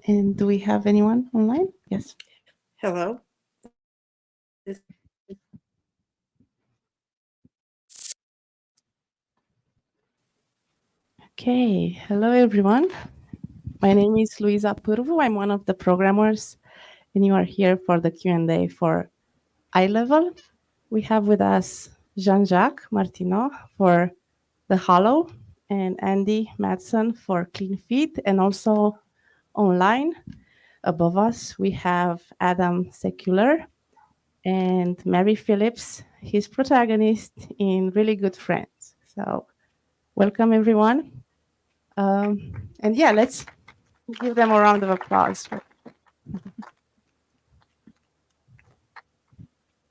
And do we have anyone online? Yes. Hello. Okay. Hello, everyone. My name is Luisa Purvu. I'm one of the programmers, and you are here for the Q&A for iLevel. We have with us Jean-Jacques Martineau for the Hollow, and Andy Madsen for Clean Feet, and also online above us we have Adam Secular and Mary Phillips, his protagonist in Really Good Friends. So welcome everyone. And yeah, let's give them a round of applause.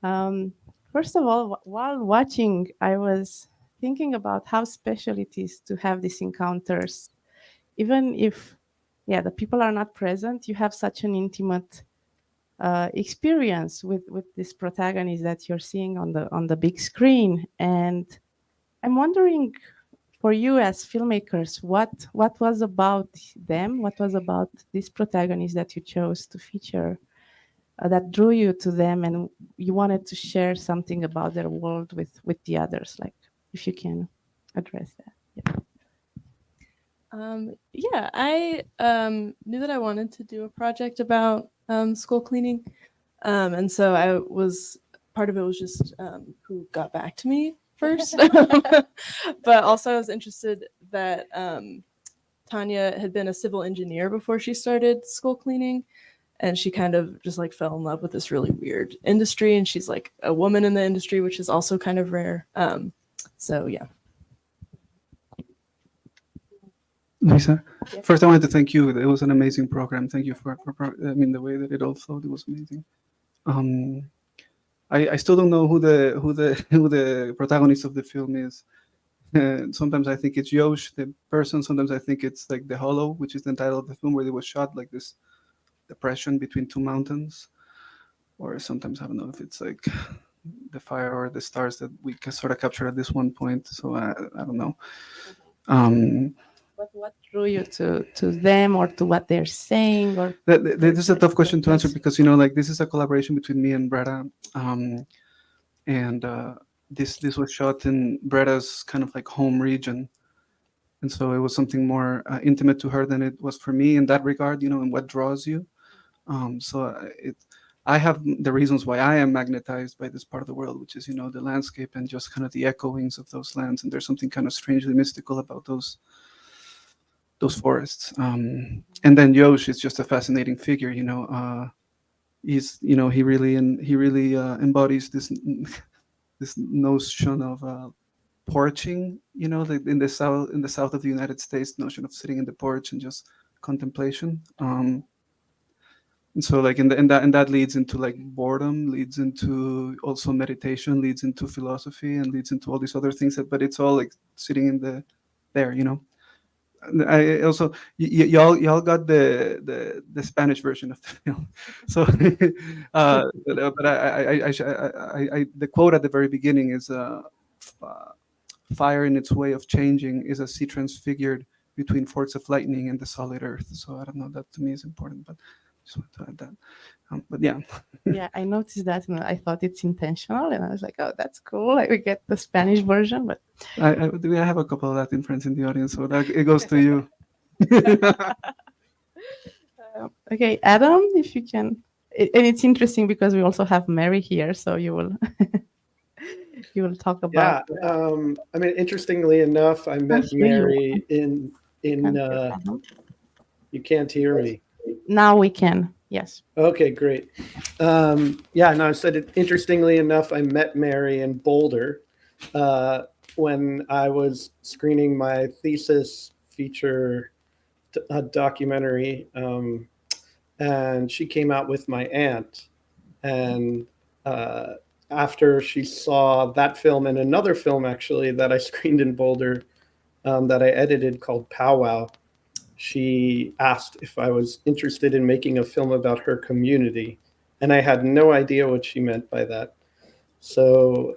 First of all, while watching, I was thinking about how special it is to have these encounters. Even if, yeah, the people are not present, you have such an intimate experience with this protagonist that you're seeing on the big screen. And I'm wondering, for you as filmmakers, what was about them? What was about this protagonist that you chose to feature that drew you to them, and you wanted to share something about their world with the others? Like, if you can address that. Yeah, I knew that I wanted to do a project about school cleaning, and so part of it was just who got back to me first, but also I was interested that Tanya had been a civil engineer before she started school cleaning, and she kind of just like fell in love with this really weird industry, and she's like a woman in the industry, which is also kind of rare. So yeah. Lisa, first I wanted to thank you. It was an amazing program. Thank you for the way that it all flowed. It was amazing. I still don't know who the protagonist of the film is. Sometimes I think it's Yosh, the person. Sometimes I think it's like The Hollow, which is the title of the film, where it was shot like this depression between two mountains. Or sometimes I don't know if it's like the fire or the stars that we sort of captured at this one point. So I don't know. But what drew you to them, or to what they're saying? Or this is a tough question to answer, because like this is a collaboration between me and Bretta, and this was shot in Bretta's kind of like home region, and so it was something more intimate to her than it was for me in that regard, and what draws you. I have the reasons why I am magnetized by this part of the world, which is the landscape and just kind of the echoings of those lands, and there's something kind of strangely mystical about those forests. And then Yosh is just a fascinating figure. He's he really embodies this notion of porching. In the south of the United States, notion of sitting in the porch and just contemplation. And so like and that leads into like boredom, leads into also meditation, leads into philosophy, and leads into all these other things. But it's all like sitting in there. I also y'all got the Spanish version of the film, so but I the quote at the very beginning is fire in its way of changing is a sea transfigured between forts of lightning and the solid earth. So I don't know, that to me is important, but just want to add that. But yeah. Yeah, I noticed that, and I thought it's intentional, and I was like, oh, that's cool. Like, we get the Spanish version, but I have a couple of Latin friends in the audience, so that it goes to you. Okay, Adam, if you can. And it's interesting because we also have Mary here, so you will you will talk about. Yeah, I mean, interestingly enough, I met Mary in. You can't hear me. Now we can. Yes. Okay, great. Yeah, no, I said it. Interestingly enough, I met Mary in Boulder when I was screening my thesis feature documentary, and she came out with my aunt. And after she saw that film and another film actually that I screened in Boulder that I edited called Powwow, she asked if I was interested in making a film about her community, and I had no idea what she meant by that. So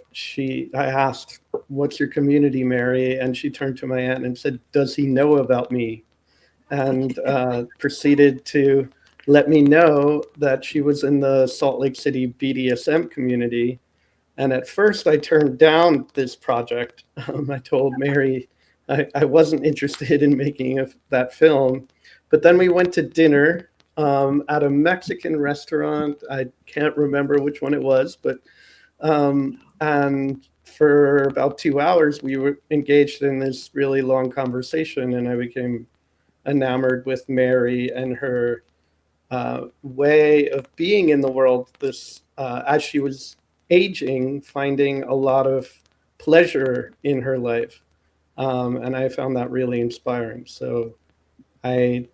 I asked, "What's your community, Mary?" And she turned to my aunt and said, "Does he know about me?" and proceeded to let me know that she was in the Salt Lake City BDSM community. And at first, I turned down this project. I told Mary I wasn't interested in making that film. But then we went to dinner at a Mexican restaurant. I can't remember which one it was, but and for about 2 hours, we were engaged in this really long conversation, and I became enamored with Mary and her way of being in the world. This as she was aging, finding a lot of pleasure in her life, and I found that really inspiring. So I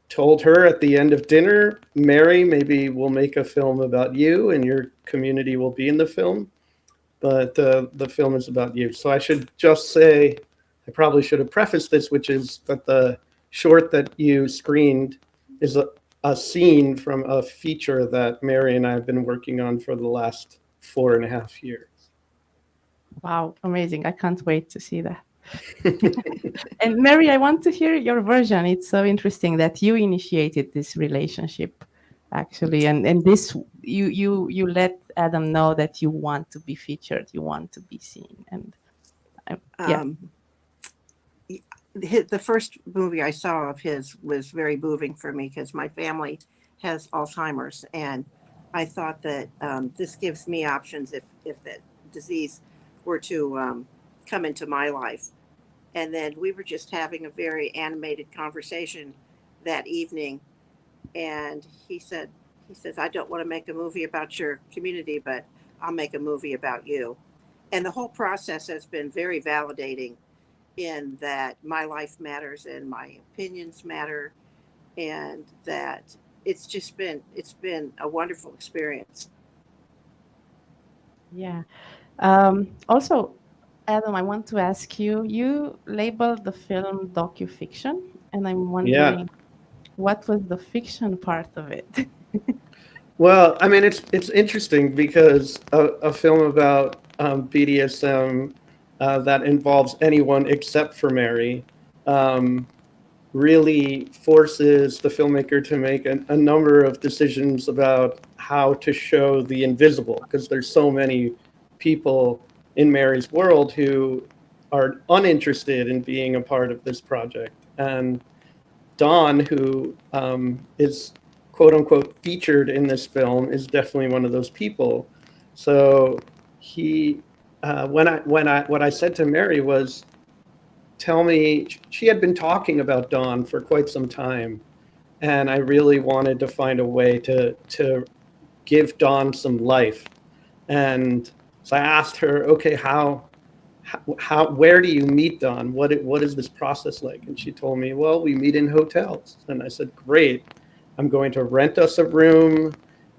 told her at the end of dinner, Mary, maybe we'll make a film about you, and your community will be in the film, but the film is about you. So I should just say, I probably should have prefaced this, which is that the short that you screened is a scene from a feature that Mary and I have been working on for the last 4.5 years. Wow, amazing. I can't wait to see that. And Mary, I want to hear your version. It's so interesting that you initiated this relationship, actually, and this you let Adam know that you want to be featured, you want to be seen, and yeah. The first movie I saw of his was very moving for me because my family has Alzheimer's, and I thought that this gives me options if that disease were to come into my life. And then we were just having a very animated conversation that evening, and he says, I don't want to make a movie about your community, but I'll make a movie about you. And the whole process has been very validating in that my life matters and my opinions matter, and that it's been a wonderful experience. Yeah. Also, Adam, I want to ask you, you labeled the film docufiction, and I'm wondering what was the fiction part of it? Well, I mean, it's interesting because a film about BDSM that involves anyone except for Mary really forces the filmmaker to make a number of decisions about how to show the invisible, because there's so many people in Mary's world who are uninterested in being a part of this project. And Don, who is quote unquote featured in this film, is definitely one of those people. So he, what I said to Mary was, tell me, she had been talking about Don for quite some time, and I really wanted to find a way to give Don some life. And so I asked her, okay, where do you meet Don? What is this process like? And she told me, well, we meet in hotels. And I said, great, I'm going to rent us a room,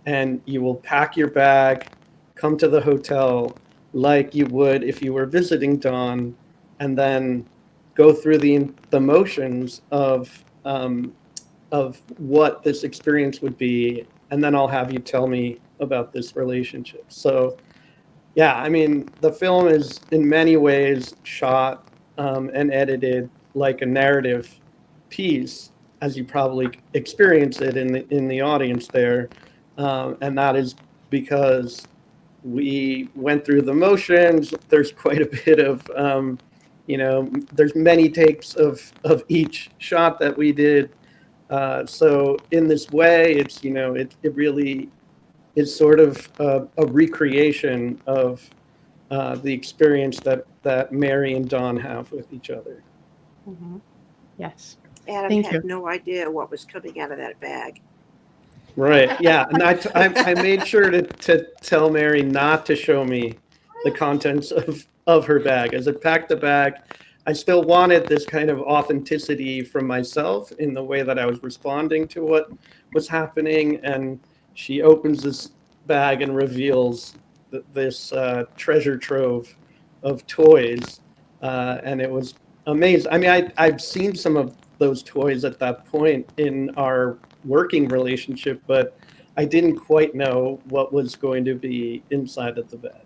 and you will pack your bag, come to the hotel like you would if you were visiting Don, and then go through the motions of what this experience would be, and then I'll have you tell me about this relationship. So yeah, I mean, the film is in many ways shot and edited like a narrative piece, as you probably experience it in the audience there, and that is because we went through the motions. There's quite a bit of there's many takes of each shot that we did. So in this way, it's it really is sort of a recreation of the experience that Mary and Don have with each other. Mm-hmm. Yes. Adam Thank had you. no idea what was coming out of that bag. Right. Yeah. And I made sure to tell Mary not to show me the contents of her bag. As I packed the bag, I still wanted this kind of authenticity from myself in the way that I was responding to what was happening. And she opens this bag and reveals this treasure trove of toys. And it was amazing. I mean, I've seen some of those toys at that point in our working relationship, but I didn't quite know what was going to be inside of the bag.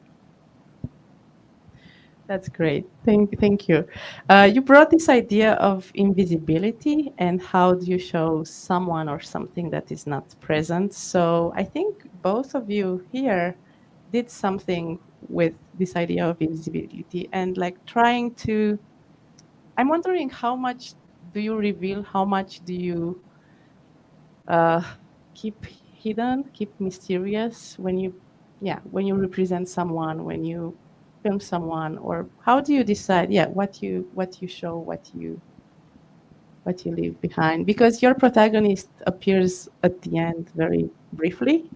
That's great. Thank you. You brought this idea of invisibility and how do you show someone or something that is not present. So I think both of you here did something with this idea of invisibility and like trying to. I'm wondering how much do you reveal? How much do you uh, keep hidden, keep mysterious when you, yeah, when you represent someone, when you film someone, or how do you decide, yeah, what you show, what you leave behind? Because your protagonist appears at the end very briefly,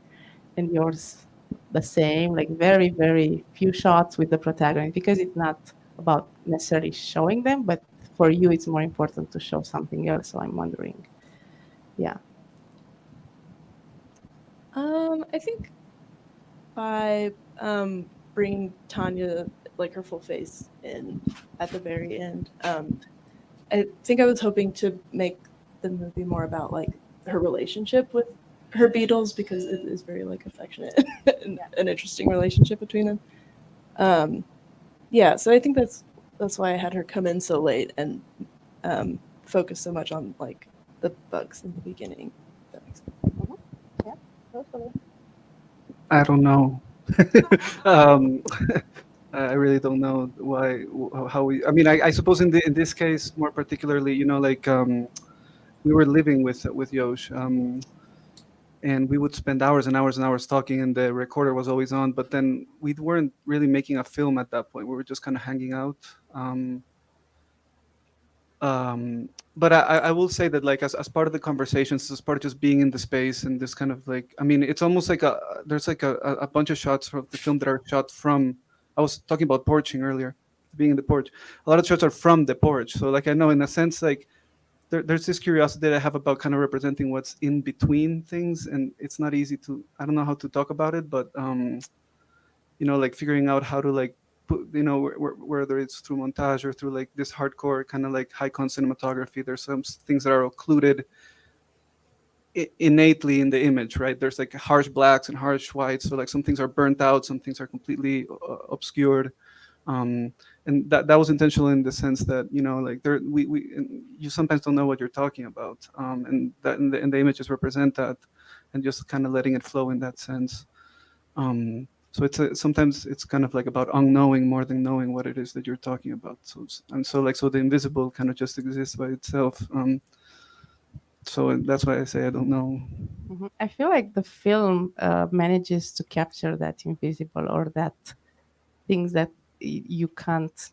and yours the same, like very, very few shots with the protagonist, because it's not about necessarily showing them, but for you, it's more important to show something else. So I'm wondering, yeah. I think by bringing Tanya, like her full face, in at the very end. I think I was hoping to make the movie more about like her relationship with her Beatles because it is very like affectionate and an interesting relationship between them. Um, yeah, so I think that's why I had her come in so late and focus so much on like the bugs in the beginning. If that makes sense. Yeah, totally. I don't know. um, I really don't know why, how we. I mean, I suppose in this case more particularly, you know, like we were living with Yosh, and we would spend hours and hours and hours talking, and the recorder was always on. But then we weren't really making a film at that point. We were just kind of hanging out. Um, but I will say that like as part of the conversations, as part of just being in the space and this kind of like, I mean, it's almost like there's like a bunch of shots from the film that are shot from, I was talking about porching earlier, being in the porch. A lot of shots are from the porch. So like I know in a sense like there's this curiosity that I have about kind of representing what's in between things, and it's not easy to, I don't know how to talk about it, but you know, like figuring out how to like put, you know, whether it's through montage or through like this hardcore kind of like high con cinematography, there's some things that are occluded innately in the image, right? There's like harsh blacks and harsh whites, so like some things are burnt out, some things are completely obscured. um, and that was intentional in the sense that, you know, like there we you sometimes don't know what you're talking about, and that and the images represent that, and just kind of letting it flow in that sense. So sometimes it's kind of like about unknowing more than knowing what it is that you're talking about. So and so like so the invisible kind of just exists by itself. So that's why I say I don't know. I feel like the film manages to capture that invisible or that things that you can't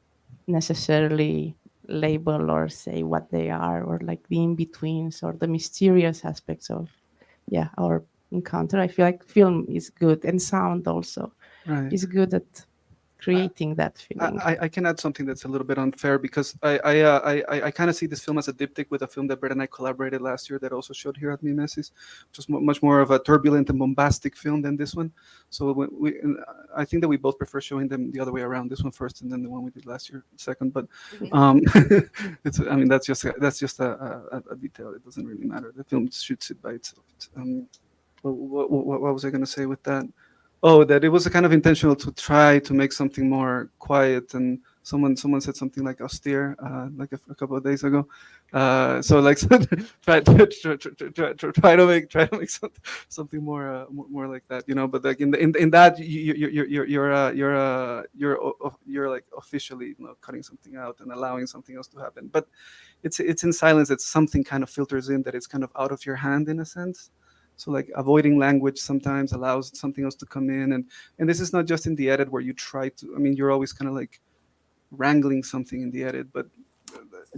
necessarily label or say what they are, or like the in-betweens or the mysterious aspects of, yeah, our encounter. I feel like film is good, and sound also Right. is good at creating that feeling. I can add something that's a little bit unfair because I kind of see this film as a diptych with a film that Brett and I collaborated last year that also showed here at Mimesis, which was much more of a turbulent and bombastic film than this one. So I think that we both prefer showing them the other way around. This one first, and then the one we did last year second. But it's, I mean, that's just a detail. It doesn't really matter. The film shoots it by itself. What was I going to say with that? Oh, that it was a kind of intentional to try to make something more quiet. And someone said something like austere, like a couple of days ago. So like try to make something more like that, you know. But like in that you're like officially, you know, cutting something out and allowing something else to happen. But it's in silence that something kind of filters in, that it's kind of out of your hand in a sense. So like avoiding language sometimes allows something else to come in, and this is not just in the edit where you try to, I mean, you're always kind of like wrangling something in the edit, but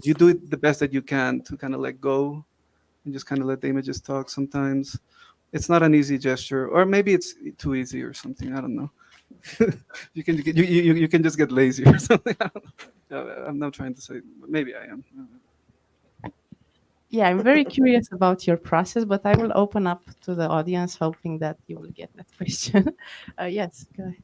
you do it the best that you can to kind of let go and just kind of let the images talk. Sometimes it's not an easy gesture, or maybe it's too easy or something, I don't know. You can just get lazy or something. I don't know. I'm not trying to say, maybe I am. Yeah, I'm very curious about your process, but I will open up to the audience, hoping that you will get that question. Yes, go ahead.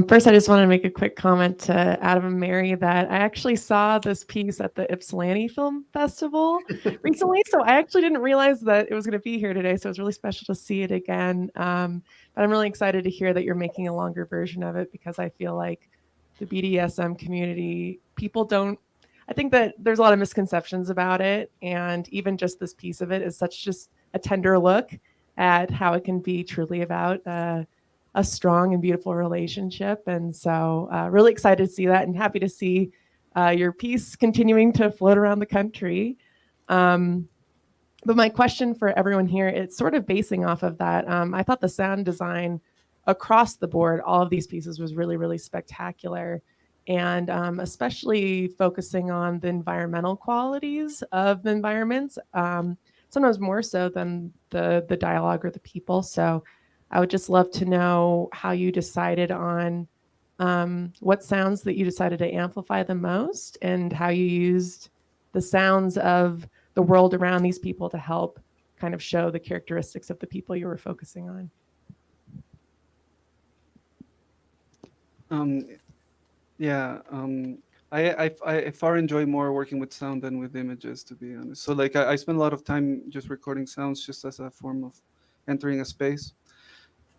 First, I just want to make a quick comment to Adam and Mary that I actually saw this piece at the Ypsilanti Film Festival recently. So I actually didn't realize that it was going to be here today. So it's really special to see it again. But I'm really excited to hear that you're making a longer version of it, because I feel like the BDSM community, people don't, I think that there's a lot of misconceptions about it. And even just this piece of it is such just a tender look at how it can be truly about a strong and beautiful relationship. And so really excited to see that, and happy to see your piece continuing to float around the country. But my question for everyone here, it's sort of basing off of that. I thought the sound design across the board, all of these pieces was really, really spectacular. And especially focusing on the environmental qualities of the environments, sometimes more so than the dialogue or the people. So I would just love to know how you decided on what sounds that you decided to amplify the most, and how you used the sounds of the world around these people to help kind of show the characteristics of the people you were focusing on. Yeah, I far enjoy more working with sound than with images, to be honest. So like I spend a lot of time just recording sounds just as a form of entering a space.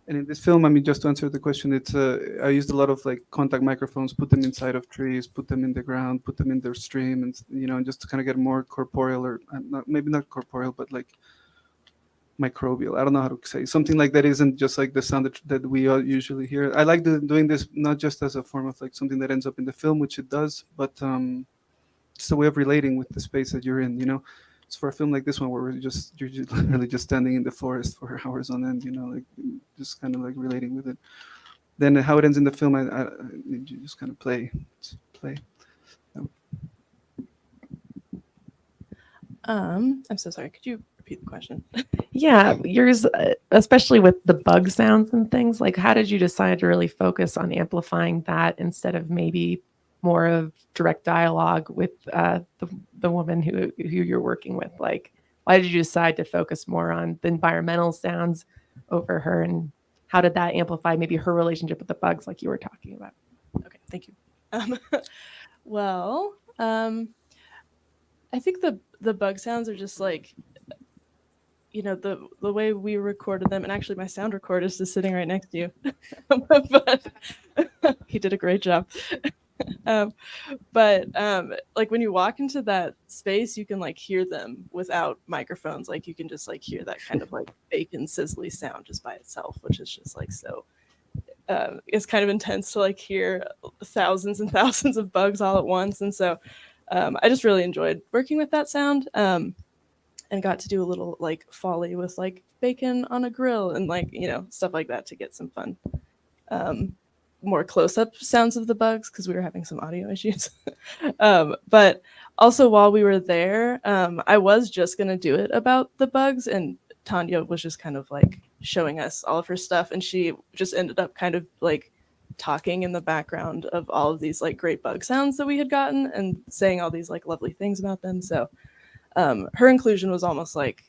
And in this film, I mean, just to answer the question, it's I used a lot of like contact microphones, put them inside of trees, put them in the ground, put them in their stream, and and just to kind of get more corporeal, or maybe not corporeal, but like microbial. I don't know how to say something like that. Isn't just like the sound that we all usually hear. I like doing this not just as a form of like something that ends up in the film, which it does, but it's a way of relating with the space that you're in. It's for a film like this one where you're just literally just standing in the forest for hours on end. Like just kind of like relating with it. Then how it ends in the film, you just kind of play. I'm so sorry. Could you repeat the question? Yeah, yours, especially with the bug sounds and things, like how did you decide to really focus on amplifying that instead of maybe more of direct dialogue with the woman who you're working with? Like, why did you decide to focus more on the environmental sounds over her, and how did that amplify maybe her relationship with the bugs like you were talking about? Okay, thank you. Well, I think the bug sounds are just like, the way we recorded them, and actually my sound recordist is sitting right next to you, but he did a great job. But like when you walk into that space, you can like hear them without microphones. Like you can just like hear that kind of like bacon sizzly sound just by itself, which is just like so. It's kind of intense to like hear thousands and thousands of bugs all at once, and so I just really enjoyed working with that sound. And got to do a little like folly with like bacon on a grill and like stuff like that to get some fun more close-up sounds of the bugs, because we were having some audio issues. But also while we were there, I was just gonna do it about the bugs, and Tanya was just kind of like showing us all of her stuff, and she just ended up kind of like talking in the background of all of these like great bug sounds that we had gotten and saying all these like lovely things about them. So her inclusion was almost like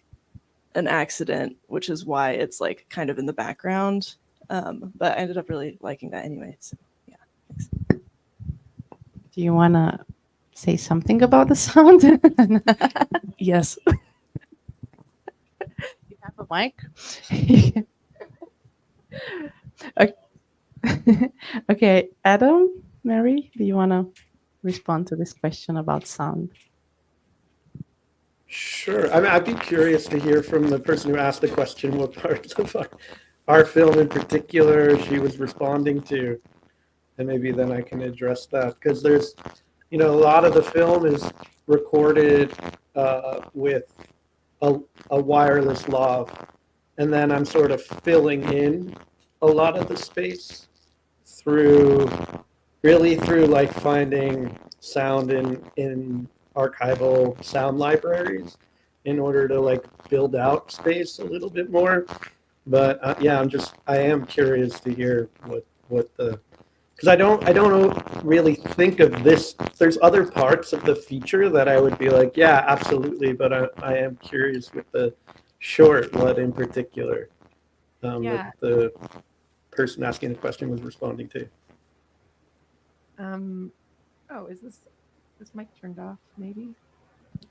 an accident, which is why it's like kind of in the background. But I ended up really liking that anyway. So yeah, thanks. Do you want to say something about the sound? Yes. You have a mic? Okay, Adam, Mary, do you want to respond to this question about sound? Sure. I mean, I'd be curious to hear from the person who asked the question what parts of our film in particular she was responding to, and maybe then I can address that, because there's, a lot of the film is recorded with a wireless lav, and then I'm sort of filling in a lot of the space through like finding sound in archival sound libraries in order to like build out space a little bit more. But yeah, I am curious to hear what the, because I don't really think of this. There's other parts of the feature that I would be like, yeah, absolutely. But I am curious with the short, what in particular Yeah. the person asking the question was responding to. Oh, is this mic turned off? Maybe.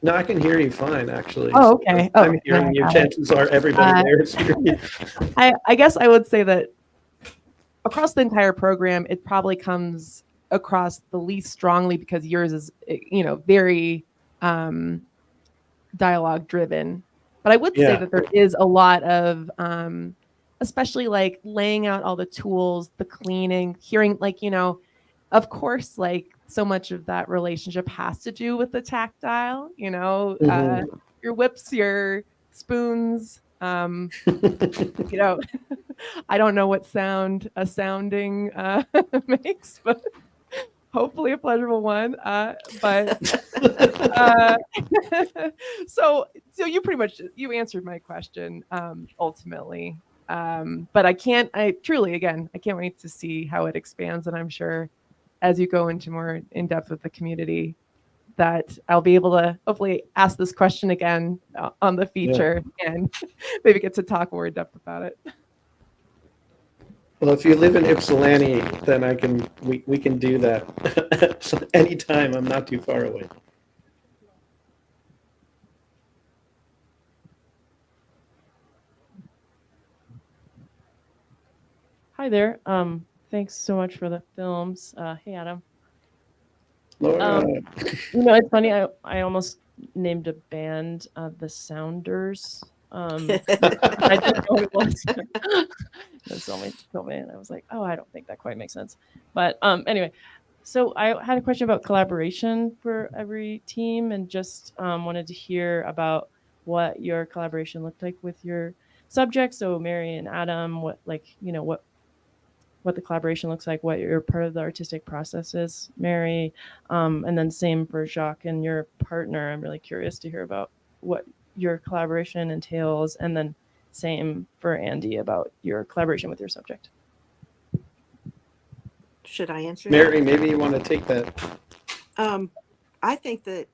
No, I can hear you fine, actually. Oh, okay. Oh, I'm hearing you. got it. Chances are everybody Uh, there is hearing you. I guess I would say that across the entire program, it probably comes across the least strongly because yours is, very dialogue driven. But I would say Yeah. that there is a lot of, especially like laying out all the tools, the cleaning, hearing, like, of course, like so much of that relationship has to do with the tactile, Mhm. your whips, your spoons, I don't know what sound a sounding makes, but hopefully a pleasurable one. But uh, so you pretty much you answered my question ultimately. But I truly, again, I can't wait to see how it expands, and I'm sure as you go into more in depth with the community, that I'll be able to hopefully ask this question again on the feature and maybe get to talk more in depth about it. Well, if you live in Ypsilanti, then we can do that. So anytime. I'm not too far away. Hi there. Thanks so much for the films. Hey, Adam. Laura, It's funny. I almost named a band the Sounders. I didn't know what it was. Told me, and I was like, oh, I don't think that quite makes sense. But anyway, so I had a question about collaboration for every team, and just wanted to hear about what your collaboration looked like with your subjects. So Mary and Adam, what the collaboration looks like, what your part of the artistic process is, Mary, and then same for Jacques and your partner. I'm really curious to hear about what your collaboration entails, and then same for Andy about your collaboration with your subject. Should I answer that? Mary, maybe you want to take that. I think that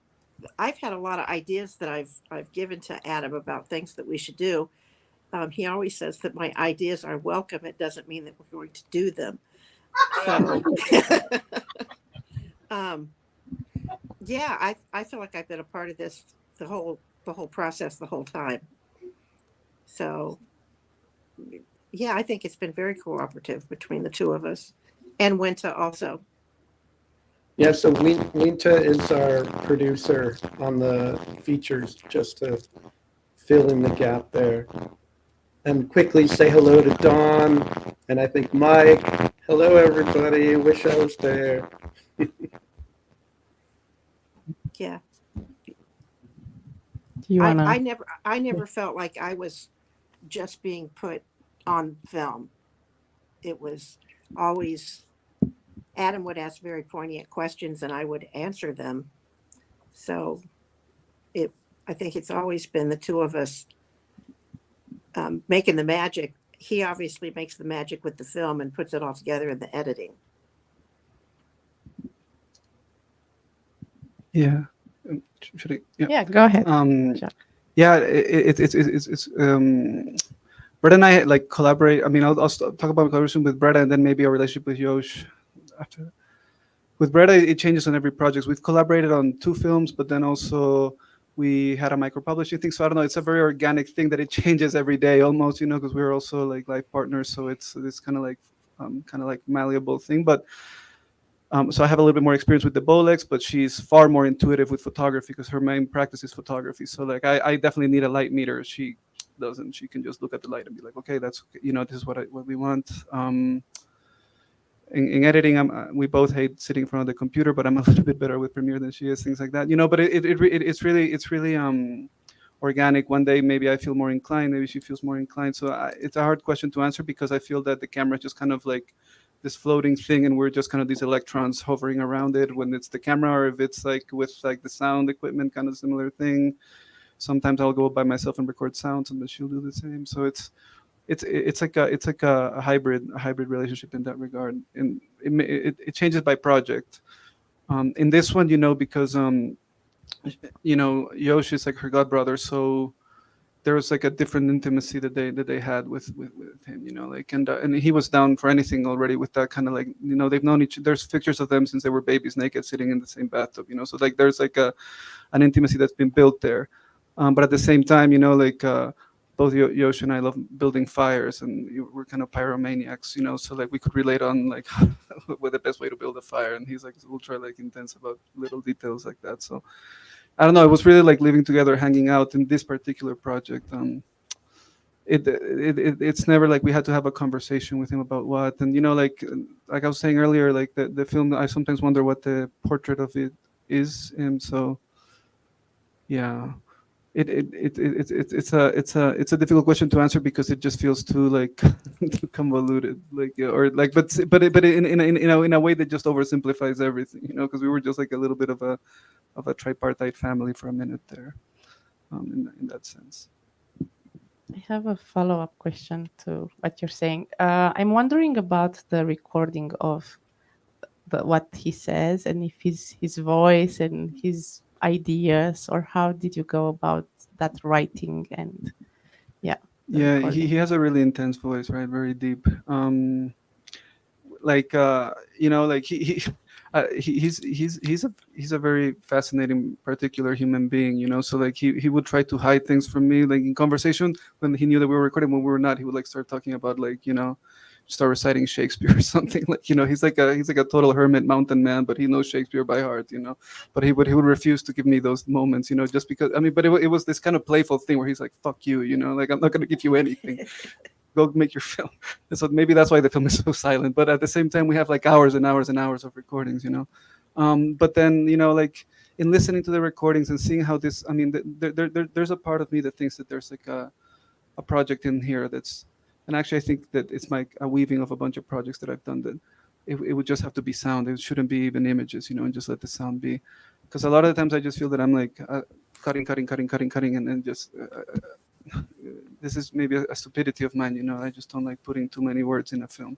I've had a lot of ideas that I've given to Adam about things that we should do. He always says that my ideas are welcome. It doesn't mean that we're going to do them. So, yeah, I feel like I've been a part of this the whole process the whole time. So, yeah, I think it's been very cooperative between the two of us, and Winta also. Yeah, so Winta is our producer on the features, just to fill in the gap there. And quickly say hello to Dawn, and I think Mike. Hello, everybody. Wish I was there. Yeah. Do you wanna? I never felt like I was just being put on film. It was always Adam would ask very poignant questions and I would answer them. So I think it's always been the two of us making the magic. He obviously makes the magic with the film and puts it all together in the editing. Yeah. Should I? Yeah. Yeah, go ahead. Yeah. It's Brett and I like collaborate. I mean, I'll talk about collaboration with Brett and then maybe our relationship with Yosh after that. With Brett, it changes on every project. We've collaborated on 2 films, but then also we had a micro-publishing thing. So I don't know, it's a very organic thing that it changes every day almost, because we're also like life partners. So it's kind of like malleable thing. But so I have a little bit more experience with the Bolex, but she's far more intuitive with photography because her main practice is photography. So like I definitely need a light meter. She doesn't. She can just look at the light and be like, okay, that's this is what we want. In editing, we both hate sitting in front of the computer, but I'm a little bit better with Premiere than she is, things like that. But it's really organic. One day maybe I feel more inclined, maybe she feels more inclined. So it's a hard question to answer because I feel that the camera is just kind of like this floating thing, and we're just kind of these electrons hovering around it when it's the camera, or if it's like with like the sound equipment, kind of similar thing. Sometimes I'll go by myself and record sounds, and then she'll do the same. So it's like a hybrid relationship in that regard, and it changes by project. In this one, because Yosh is like her godbrother, so there was like a different intimacy that they had with him, you know, like, and he was down for anything already with that kind of like, you know, they've known each, there's pictures of them since they were babies naked sitting in the same bathtub, you know, so like there's like an intimacy that's been built there. But at the same time, you know, like both Yosh and I love building fires, and we're kind of pyromaniacs, you know, so like we could relate on like what the best way to build a fire, and he's like ultra like intense about little details like that. So I don't know, it was really like living together, hanging out in this particular project. It's never like we had to have a conversation with him about what, and you know, like I was saying earlier, like the film, I sometimes wonder what the portrait of it is, and so yeah, it's a difficult question to answer because it just feels too like too convoluted, like, or like, but in a way that just oversimplifies everything, you know, because we were just like a little bit of a tripartite family for a minute there, in that sense. I have a follow-up question to what you're saying. I'm wondering about the recording of what he says, and if his voice and his ideas, or how did you go about that writing and the Yeah, recording? he has a really intense voice, right? Very deep. Like you know, like he's a very fascinating particular human being, you know. So like he would try to hide things from me, like in conversation when he knew that we were recording. When we were not, he would like start talking about, like, you know, start reciting Shakespeare or something, like, you know, he's like a total hermit mountain man, but he knows Shakespeare by heart, you know. But he would refuse to give me those moments, you know, just because, I mean, but it was this kind of playful thing where he's like, fuck you, you know, like, I'm not going to give you anything. Go make your film. And so maybe that's why the film is so silent, but at the same time we have like hours and hours and hours of recordings, you know. But then, you know, like in listening to the recordings and seeing how this, I mean, there's a part of me that thinks that there's like a project in here that's, and actually I think that it's like a weaving of a bunch of projects that I've done, that it would just have to be sound. It shouldn't be even images, you know, and just let the sound be. Because a lot of the times I just feel that I'm like cutting, and then just this is maybe a stupidity of mine, you know. I just don't like putting too many words in a film.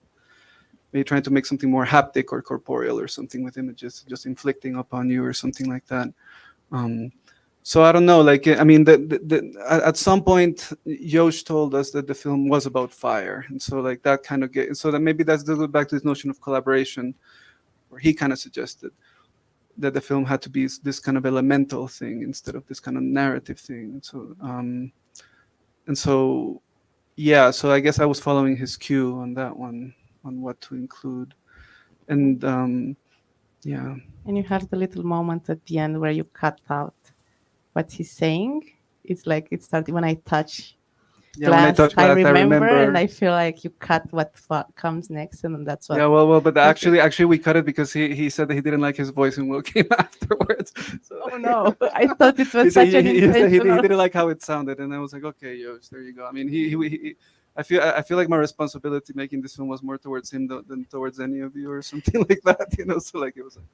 Maybe trying to make something more haptic or corporeal or something with images, just inflicting upon you or something like that. So I don't know, like, I mean, at some point, Yosh told us that the film was about fire. And so like that kind of so that maybe that's the back to this notion of collaboration, where he kind of suggested that the film had to be this kind of elemental thing instead of this kind of narrative thing. And so, yeah, so I guess I was following his cue on that one, on what to include. And yeah. And you have the little moment at the end where you cut out what he's saying. It's like it started when I touch Yeah, glass. when I touch I glass, remember, and I feel like you cut what comes next, and that's what. Yeah, well, but actually, we cut it because he said that he didn't like his voice and Will came afterwards. So, Oh no! I thought it he was said such an he intentional. didn't like how it sounded, and I was like, okay, Yosh, there you go. I mean, I feel like my responsibility making this film was more towards him than towards any of you or something like that, you know. So like it was like.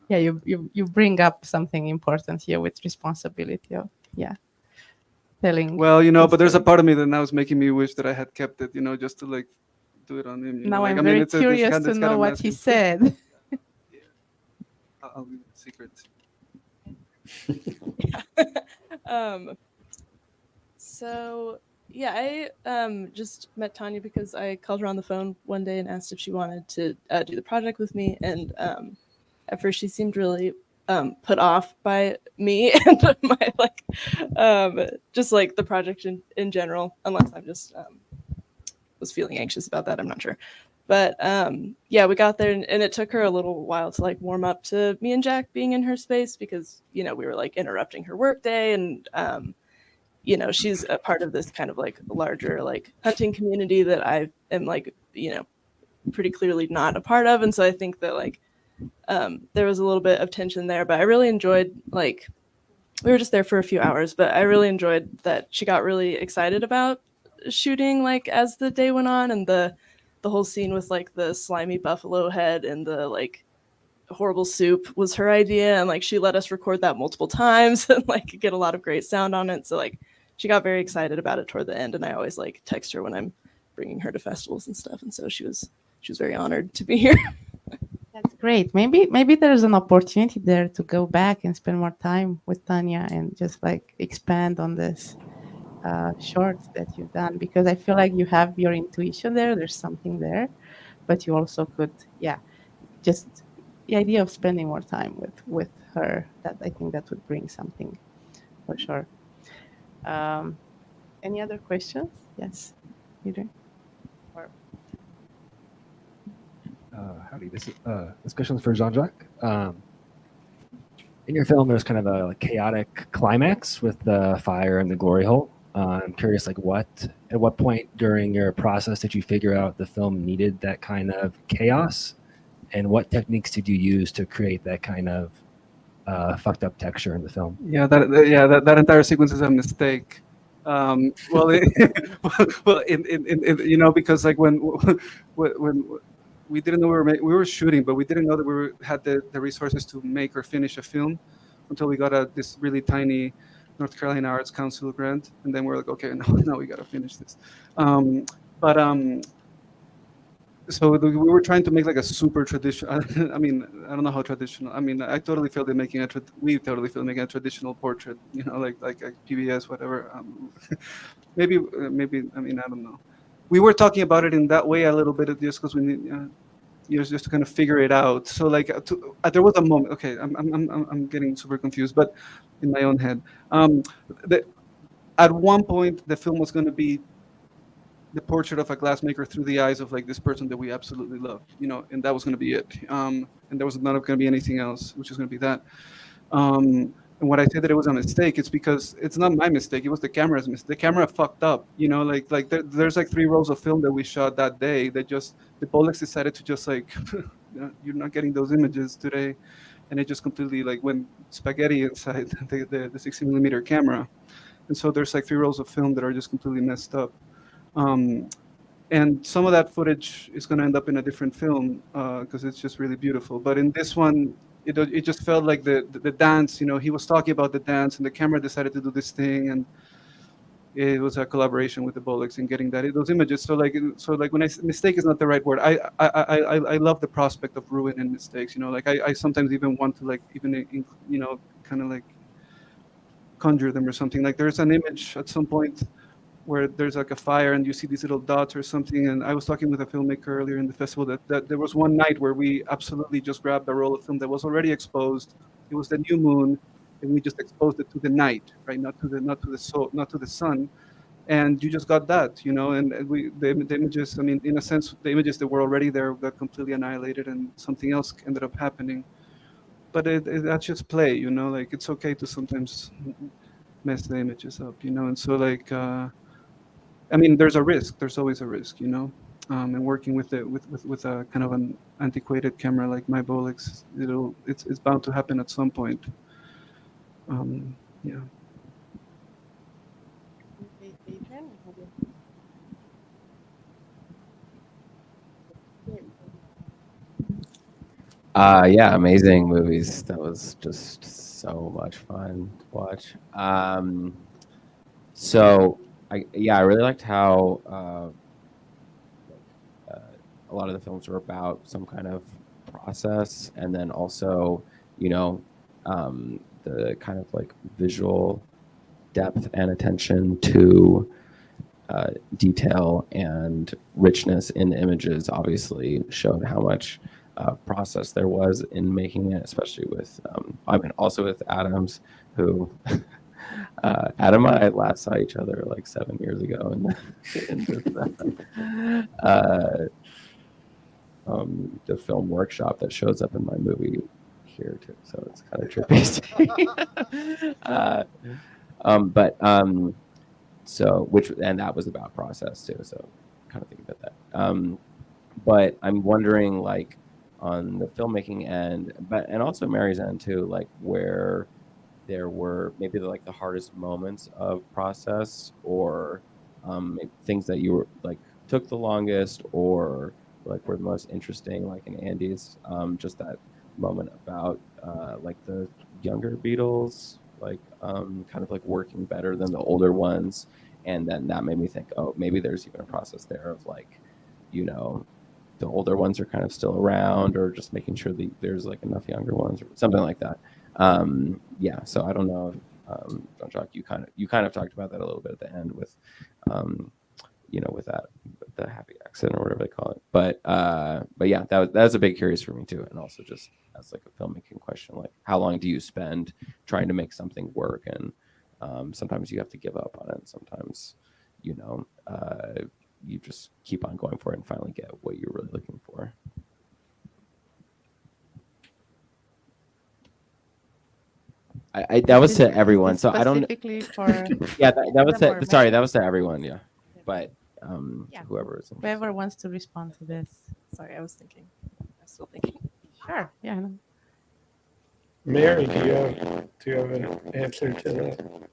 Yeah, you bring up something important here with responsibility of telling. Well, you know, but there's a story. part of me that now is making me wish that I had kept it, you know, just to like do it on him. You know? Now Like, I'm I mean, very it's curious kind to of know what he masking. said. I'll leave it secret. So yeah, I just met Tanya because I called her on the phone one day and asked if she wanted to do the project with me, and at first she seemed really put off by me and my like just like the project in general, unless I'm just was feeling anxious about that, I'm not sure. But yeah, we got there, and it took her a little while to like warm up to me and Jack being in her space, because, you know, we were like interrupting her workday, and you know, she's a part of this kind of like larger like hunting community that I am like, you know, pretty clearly not a part of. And so I think that like there was a little bit of tension there, but I really enjoyed, like, we were just there for a few hours, but I really enjoyed that she got really excited about shooting like as the day went on, and the whole scene with like the slimy buffalo head and the like horrible soup was her idea, and like she let us record that multiple times and like get a lot of great sound on it. So like she got very excited about it toward the end, and I always like text her when I'm bringing her to festivals and stuff, and so she was very honored to be here. That's great. Maybe there's an opportunity there to go back and spend more time with Tanya and just like expand on this. shorts that you've done, because I feel like you have your intuition there. There's something there, but you also could, yeah, just the idea of spending more time with her. That I think that would bring something for sure. Um, any other questions? Yes, Adrian. Or Howdy. This question is for Jean-Jacques. In your film, there's kind of a like, chaotic climax with the fire and the glory hole. I'm curious, like, at what point during your process did you figure out the film needed that kind of chaos, and what techniques did you use to create that kind of fucked up texture in the film? Yeah, that entire sequence is a mistake. Well, well, you know, because like when we didn't know we were shooting, but we didn't know that had the resources to make or finish a film until we got this really tiny North Carolina Arts Council grant, and then we're like, okay, now we gotta finish this. But so we were trying to make like a super traditional. I mean, I don't know how traditional. I mean, I totally failed in making we totally failed in making a traditional portrait. You know, like a PBS, whatever. Maybe. I mean, I don't know. We were talking about it in that way a little bit, just because we need, just to kind of figure it out. So like, there was a moment. Okay, I'm getting super confused, but in my own head, at one point the film was going to be the portrait of a glassmaker through the eyes of like this person that we absolutely love, you know, and that was going to be it. And there was not going to be anything else, which is going to be that. And what I said that it was a mistake, it's because it's not my mistake. It was the camera's mistake. The camera fucked up, you know, like there's like 3 rolls of film that we shot that day that just, the Bolex decided to just like, you're not getting those images today. And it just completely like went spaghetti inside the 60mm camera. And so there's like 3 rolls of film that are just completely messed up. And some of that footage is going to end up in a different film because it's just really beautiful. But in this one, it just felt like the dance, you know, he was talking about the dance and the camera decided to do this thing, and it was a collaboration with the Bolex in getting those images. So like when mistake is not the right word. I love the prospect of ruin and mistakes, you know, like I sometimes even want to like even, you know, kind of like conjure them or something. Like there's an image at some point where there's like a fire and you see these little dots or something. And I was talking with a filmmaker earlier in the festival that there was one night where we absolutely just grabbed a roll of film that was already exposed. It was the new moon, and we just exposed it to the night, right? Not to the sun. And you just got that, you know. And the images. I mean, in a sense, the images that were already there got completely annihilated, and something else ended up happening. But that's just play, you know. Like it's okay to sometimes mess the images up, you know. And so like. I mean, there's a risk. There's always a risk, you know. And working with a kind of an antiquated camera like my Bolex, it's bound to happen at some point. Yeah. Adrian, Yeah, amazing movies. That was just so much fun to watch. So I really liked how a lot of the films were about some kind of process, and then also, you know, the kind of like visual depth and attention to detail and richness in the images obviously showed how much process there was in making it, especially with, I mean, also with Adams, who Adam and I last saw each other like 7 years ago in the film workshop that shows up in my movie here too. So it's kind of trippy. And that was about process too. So kind of think about that. But I'm wondering, like, on the filmmaking end, and also Mary's end too, like where there were maybe like the hardest moments of process, or things that you were like took the longest, or like were the most interesting, like in Andy's, just that moment about like the younger Beatles, like kind of like working better than the older ones, and then that made me think, oh, maybe there's even a process there of like, you know, the older ones are kind of still around, or just making sure that there's like enough younger ones or something like that. Yeah, so I don't know Jean-Jacques, you kind of talked about that a little bit at the end with, with the happy accident or whatever they call it. But yeah, that was a big curious for me too, and also just as like a filmmaking question, like how long do you spend trying to make something work, and sometimes you have to give up on it. Sometimes, you just keep on going for it and finally get what you're really looking for. That was to everyone. So I don't specifically for yeah, that was Adam or sorry, that Mary? was to everyone. Yeah, but Yeah. whoever is interested. Whoever wants to respond to this. Sorry, I was thinking. I'm still thinking. Sure. Yeah. I know. Mary, do you have an answer to that?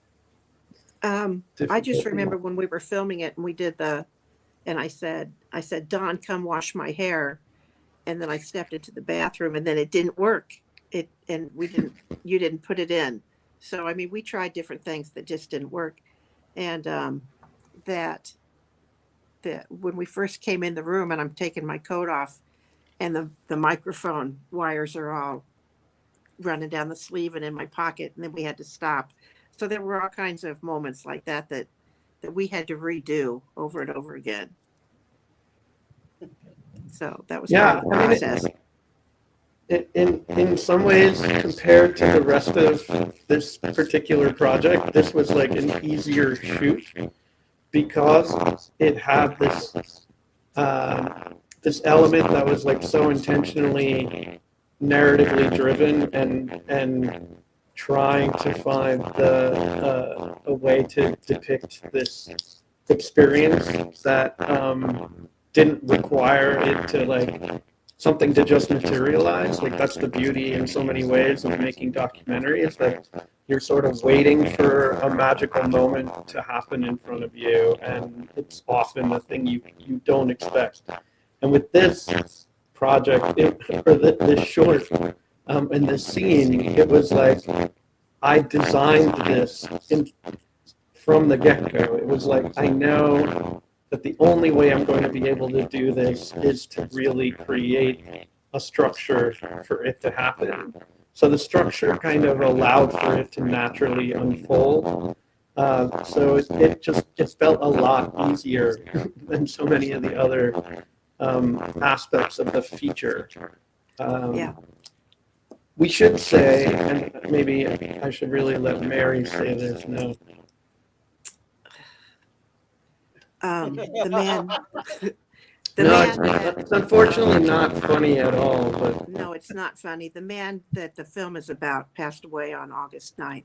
I just remember when we were filming it and we did and I said, Don, come wash my hair. And then I stepped into the bathroom and then it didn't work. You didn't put it in. So, I mean, we tried different things that just didn't work. And that when we first came in the room and I'm taking my coat off and the microphone wires are all running down the sleeve and in my pocket, and then we had to stop. So there were all kinds of moments like that we had to redo over and over again. So that was part of the process. In some ways, compared to the rest of this particular project, this was like an easier shoot because it had this element that was like so intentionally narratively driven and trying to find a way to depict this experience that didn't require it to like something to just materialize. Like that's the beauty in so many ways of making documentary, is that you're sort of waiting for a magical moment to happen in front of you, and it's often the thing you don't expect. And with this project, this short, and this scene, it was like I designed this from the get-go. It was like, I know that the only way I'm going to be able to do this is to really create a structure for it to happen. So the structure kind of allowed for it to naturally unfold. So it felt a lot easier than so many of the other aspects of the feature. Yeah. We should say, and maybe I should really let Mary say this now. The man. It's unfortunately not funny at all. But No, it's not funny. The man that the film is about passed away on August 9th.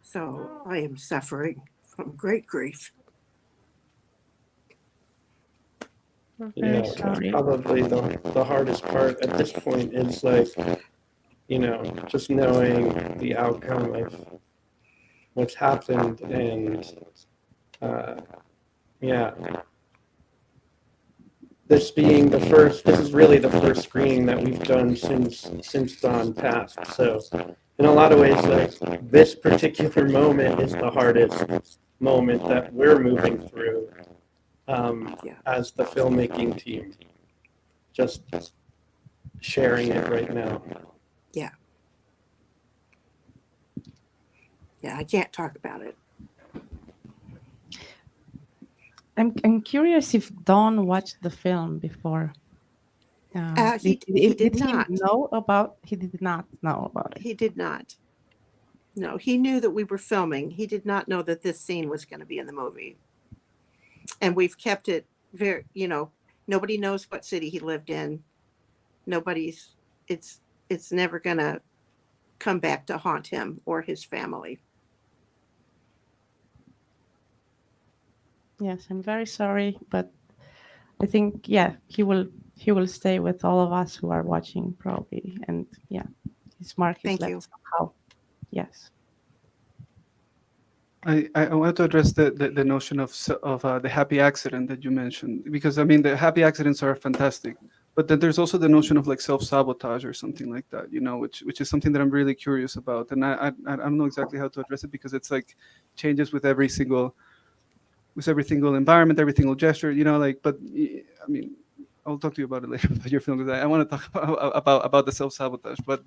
So I am suffering from great grief. yeah, Sorry. probably the hardest part at this point is like, just knowing the outcome of what's happened, and this being this is really the first screening that we've done since Dawn passed. So in a lot of ways, like this particular moment is the hardest moment that we're moving through as the filmmaking team. Just sharing it right now. Yeah, I can't talk about it. I'm curious if Don watched the film before. He did not. He did not know about it. He did not. No, he knew that we were filming. He did not know that this scene was going to be in the movie. And we've kept it very, nobody knows what city he lived in. It's never going to come back to haunt him or his family. Yes, I'm very sorry, but I think he will stay with all of us who are watching probably, and his mark is Thank left you. somehow. Yes. I wanted to address the notion of the happy accident that you mentioned, because I mean the happy accidents are fantastic, but then there's also the notion of like self-sabotage or something like that, which is something that I'm really curious about, and I don't know exactly how to address it, because it's like changes with every single environment, every single gesture, but I mean, I'll talk to you about it later about your film, because I want to talk about the self-sabotage, but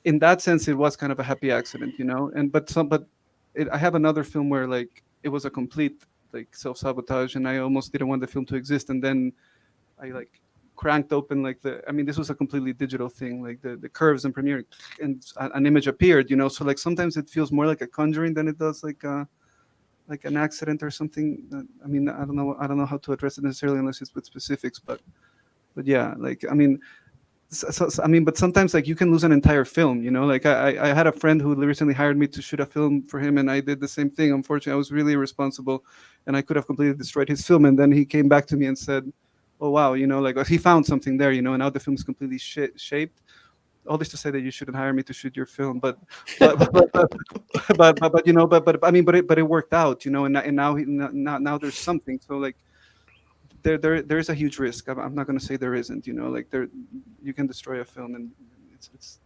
in that sense, it was kind of a happy accident, And I have another film where like it was a complete like self-sabotage, and I almost didn't want the film to exist, and then I like cranked open like this was a completely digital thing, like the curves in Premiere, and an image appeared, So like sometimes it feels more like a conjuring than it does like an accident or something. I don't know how to address it necessarily unless it's with specifics, but yeah, like but sometimes like you can lose an entire film, Like I had a friend who recently hired me to shoot a film for him, and I did the same thing. Unfortunately, I was really irresponsible, and I could have completely destroyed his film. And then he came back to me and said, "Oh wow, like he found something there, and now the film is completely shaped." All this to say that you shouldn't hire me to shoot your film, but it worked out, and now there's something. So like there is a huge risk. I'm not going to say there isn't, like you can destroy a film, and it's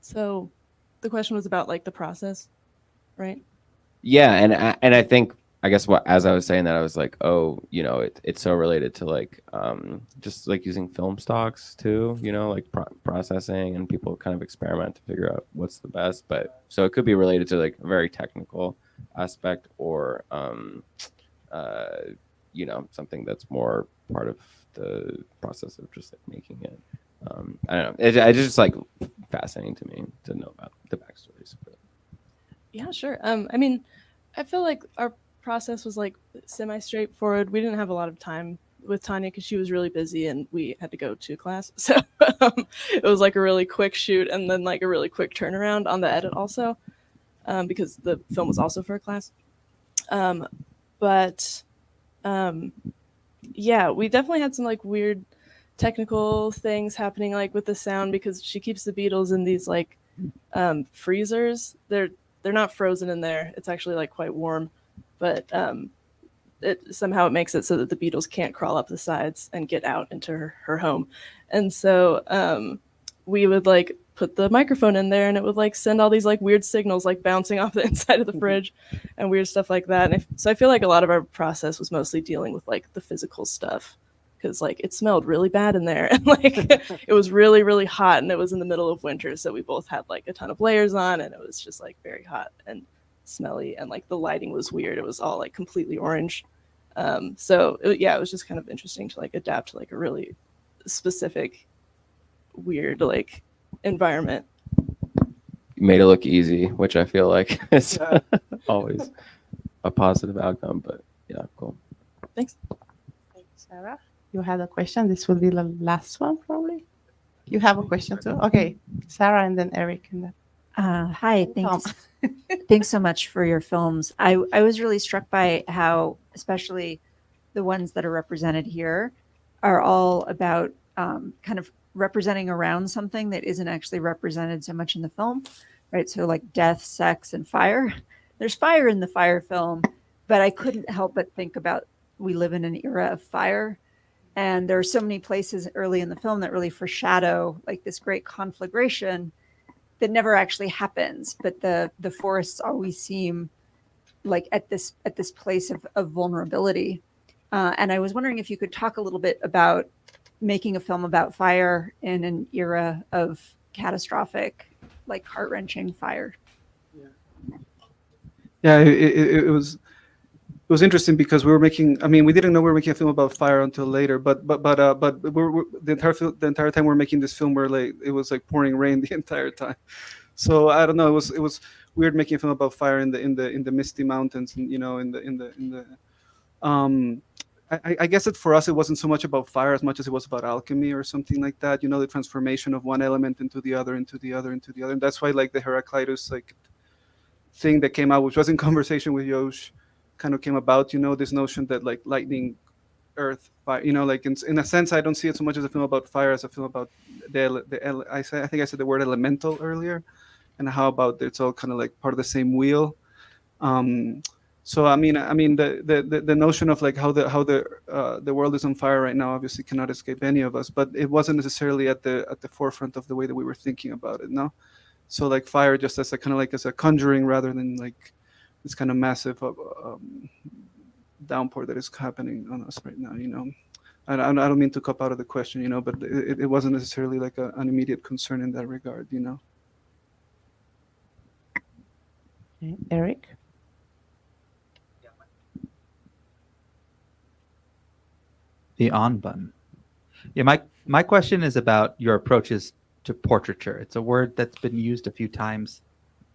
So the question was about like the process, right? Yeah, and I think, I guess, as I was saying that, I was like, oh, it's so related to like just like using film stocks too, like processing, and people kind of experiment to figure out what's the best. But so it could be related to like a very technical aspect, or something that's more part of the process of just like making it. I don't know. It's just like fascinating to me to know about the backstories. Yeah, sure. I feel like our process was like semi straightforward. We didn't have a lot of time with Tanya because she was really busy and we had to go to class. So it was like a really quick shoot and then like a really quick turnaround on the edit also, because the film was also for a class. Yeah, we definitely had some like weird technical things happening like with the sound because she keeps the Beatles in these like freezers. They're not frozen in there. It's actually like quite warm, but somehow it makes it so that the beetles can't crawl up the sides and get out into her home. And so we would like put the microphone in there and it would like send all these like weird signals like bouncing off the inside of the fridge and weird stuff like that. And so I feel like a lot of our process was mostly dealing with like the physical stuff because like it smelled really bad in there and like it was really, really hot and it was in the middle of winter. So we both had like a ton of layers on and it was just like very hot and smelly and like the lighting was weird. It was all like completely orange. It was just kind of interesting to like adapt to like a really specific, weird like environment. You made it look easy, which I feel like is always a positive outcome. But yeah, cool. Thanks. Thank you, Sarah. You had a question. This will be the last one, probably. You have a question too. Okay, Sarah, and then Eric, and then Hi, thanks. Thanks so much for your films. I was really struck by how, especially the ones that are represented here, are all about kind of representing around something that isn't actually represented so much in the film, right? So like death, sex, and fire. There's fire in the fire film, but I couldn't help but think about we live in an era of fire. And there are so many places early in the film that really foreshadow like this great conflagration that never actually happens, but the forests always seem like at this place of vulnerability. And I was wondering if you could talk a little bit about making a film about fire in an era of catastrophic, like heart-wrenching fire. Yeah, it was interesting because we were making. I mean, we didn't know we were making a film about fire until later. But we're the entire time we're making this film, it was like pouring rain the entire time. So I don't know. It was weird making a film about fire in the misty mountains, and I guess that for us it wasn't so much about fire as much as it was about alchemy or something like that. The transformation of one element into the other, into the other, into the other. And that's why like the Heraclitus like thing that came out, which was in conversation with Yosh, kind of came about. This notion that like lightning, earth, fire. Like in a sense, I don't see it so much as a film about fire as a film about I think I said the word elemental earlier, and how about it's all kind of like part of the same wheel. So I mean the notion of like how the world is on fire right now obviously cannot escape any of us, but it wasn't necessarily at the forefront of the way that we were thinking about it. No, so like fire just as a kind of like as a conjuring rather than like this kind of massive downpour that is happening on us right now. I don't mean to cop out of the question, you know, but it wasn't necessarily like an immediate concern in that regard, you know. Okay, Eric? The on button. Yeah, my question is about your approaches to portraiture. It's a word that's been used a few times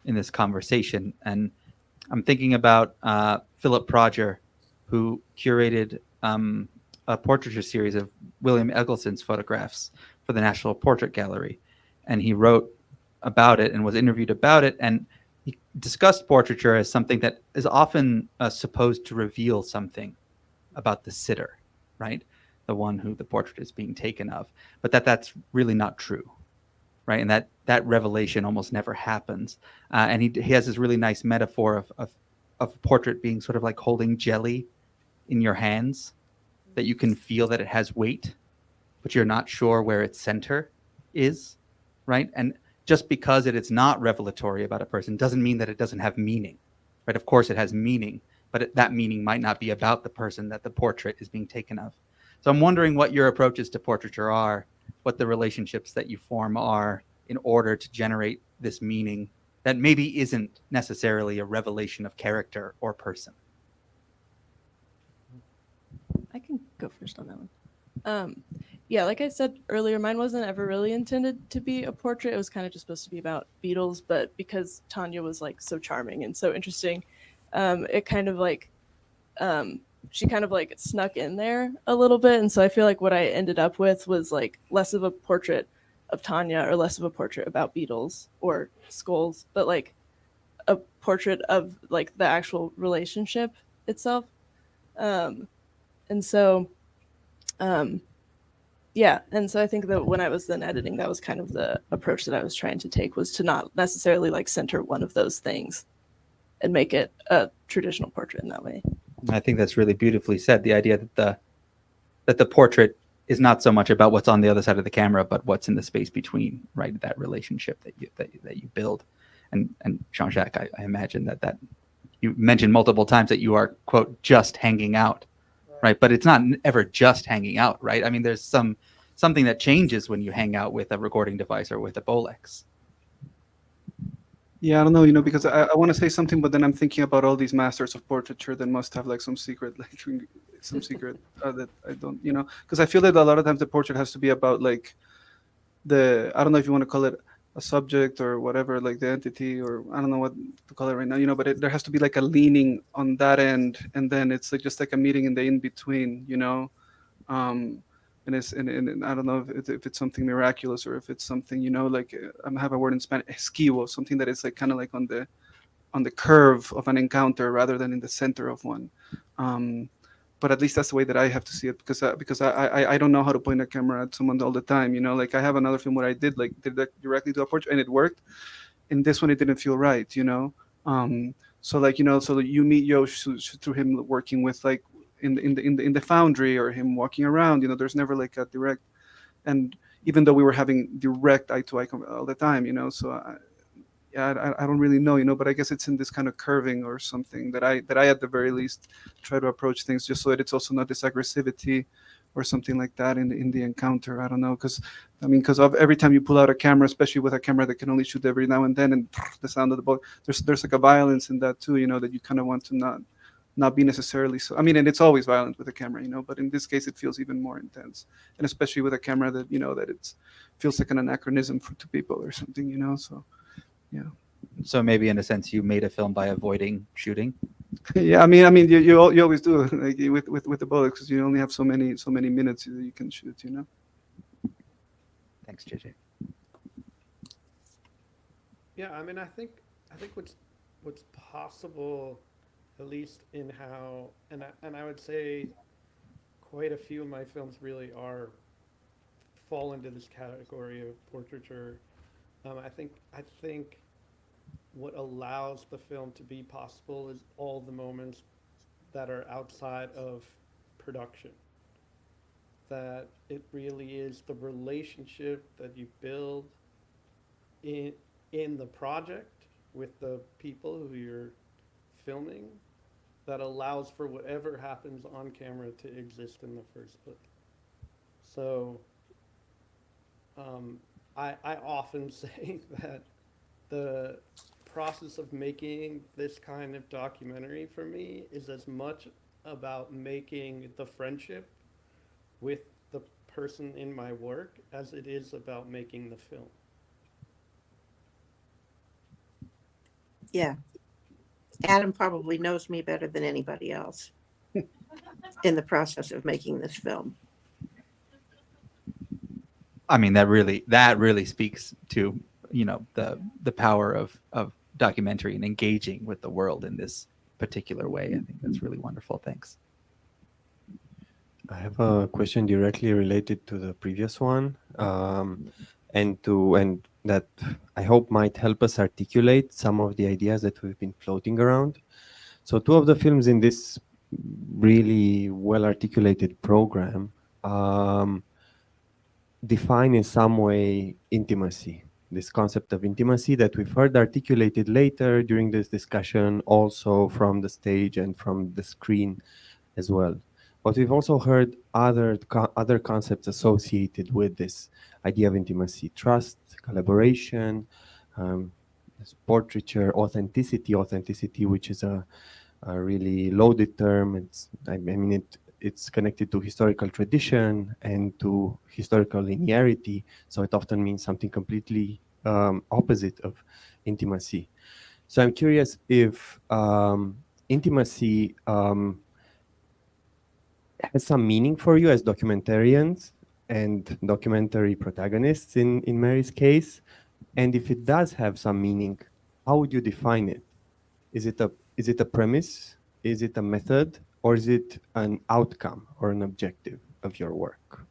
in this conversation, and I'm thinking about Philip Proger, who curated a portraiture series of William Eggleston's photographs for the National Portrait Gallery, and he wrote about it and was interviewed about it, and he discussed portraiture as something that is often supposed to reveal something about the sitter, right? The one who the portrait is being taken of, but that's really not true, right? And that revelation almost never happens. And he has this really nice metaphor of a portrait being sort of like holding jelly in your hands, that you can feel that it has weight, but you're not sure where its center is, right? And just because it is not revelatory about a person doesn't mean that it doesn't have meaning, right? Of course it has meaning, but that meaning might not be about the person that the portrait is being taken of. So I'm wondering what your approaches to portraiture are, what the relationships that you form are in order to generate this meaning that maybe isn't necessarily a revelation of character or person. I can go first on that one. Yeah, like I said earlier, mine wasn't ever really intended to be a portrait. It was kind of just supposed to be about beetles, but because Tanya was like so charming and so interesting, it kind of like she kind of like snuck in there a little bit. And so I feel like what I ended up with was like less of a portrait of Tanya or less of a portrait about beetles or skulls, but like a portrait of like the actual relationship itself. And so yeah, and so I think that when I was then editing, that was kind of the approach that I was trying to take, was to not necessarily like center one of those things and make it a traditional portrait in that way. I think that's really beautifully said. The idea that the portrait is not so much about what's on the other side of the camera, but what's in the space between, right? That relationship that you build. And Jean-Jacques, I imagine that you mentioned multiple times that you are, quote, just hanging out, right? But it's not ever just hanging out, right? I mean, there's something that changes when you hang out with a recording device or with a Bolex. Yeah, I don't know, you know, because I want to say something, but then I'm thinking about all these masters of portraiture that must have like some secret, like some secret that I don't, you know, because I feel that a lot of times the portrait has to be about like I don't know if you want to call it a subject or whatever, like the entity, or I don't know what to call it right now, you know, but there has to be like a leaning on that end, and then it's like just like a meeting in the in between, you know. And I don't know if it's something miraculous or if it's something, you know, like I have a word in Spanish, esquivo, something that is like kind of like on the curve of an encounter rather than in the center of one. But at least that's the way that I have to see it, because I don't know how to point a camera at someone all the time, you know. Like I have another film where I did that directly to a portrait and it worked. In this one, it didn't feel right, you know. So like, you know, so you meet Yosh through him working with like in the foundry or him walking around, you know. There's never like a direct, and even though we were having direct eye to eye all the time, you know. So I don't really know, you know, but I guess it's in this kind of curving or something that I at the very least try to approach things, just so that it's also not this aggressivity or something like that in the encounter. I don't know, because I mean, because of every time you pull out a camera, especially with a camera that can only shoot every now and then, and the sound of the ball, there's like a violence in that too, you know, that you kind of want to not be necessarily so. I mean, and it's always violent with a camera, you know, but in this case it feels even more intense, and especially with a camera that, you know, that it feels like an anachronism to people or something, you know. So yeah. So maybe in a sense you made a film by avoiding shooting. Yeah, I mean, you always do, like with the bullets, because you only have so many minutes that you can shoot, you know. Thanks, JJ. Yeah, I mean, I think what's possible, at least in how, and I would say quite a few of my films really fall into this category of portraiture. I think what allows the film to be possible is all the moments that are outside of production. That it really is the relationship that you build in the project with the people who you're filming that allows for whatever happens on camera to exist in the first place. So I often say that the process of making this kind of documentary for me is as much about making the friendship with the person in my work as it is about making the film. Yeah. Adam probably knows me better than anybody else in the process of making this film. I mean, that really speaks to, you know, the power of documentary and engaging with the world in this particular way. I think that's really wonderful. Thanks. I have a question directly related to the previous one, and that I hope might help us articulate some of the ideas that we've been floating around. So, two of the films in this really well articulated program define in some way intimacy. This concept of intimacy that we've heard articulated later during this discussion, also from the stage and from the screen as well. But we've also heard other concepts associated with this idea of intimacy: trust, collaboration, portraiture, authenticity, which is a really loaded term. It's connected to historical tradition and to historical linearity, so it often means something completely opposite of intimacy. So I'm curious if intimacy has some meaning for you as documentarians and documentary protagonists in Mary's case, and if it does have some meaning, how would you define it? Is it a premise? Is it a method? Or is it an outcome or an objective of your work?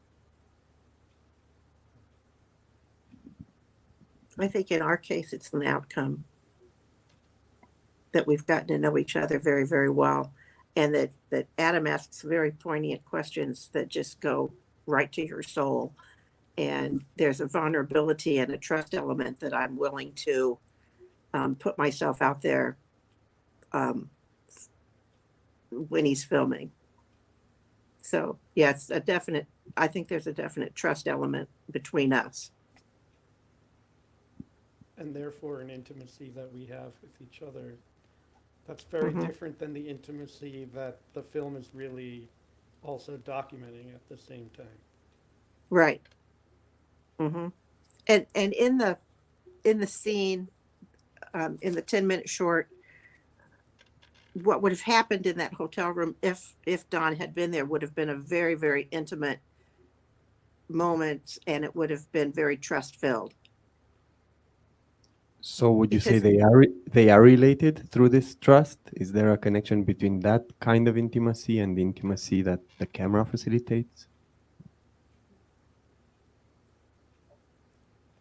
I think in our case, it's an outcome that we've gotten to know each other very, very well. And that Adam asks very poignant questions that just go right to your soul. And there's a vulnerability and a trust element that I'm willing to put myself out there when he's filming. So yeah, it's a definite, I think there's a definite trust element between us. And therefore an intimacy that we have with each other that's very different than the intimacy that the film is really also documenting at the same time. Right. And in the scene, in the 10-minute short, what would have happened in that hotel room if Don had been there would have been a very, very intimate moment, and it would have been very trust filled. So would you say they are related through this trust? Is there a connection between that kind of intimacy and the intimacy that the camera facilitates?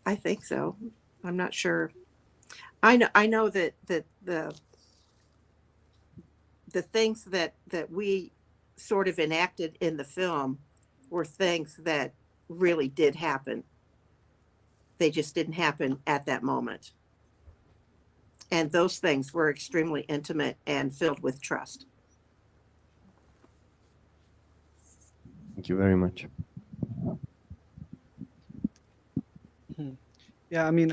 I think so. I'm not sure. I know that the things that we sort of enacted in the film were things that really did happen. They just didn't happen at that moment. And those things were extremely intimate and filled with trust. Thank you very much. Yeah, I mean,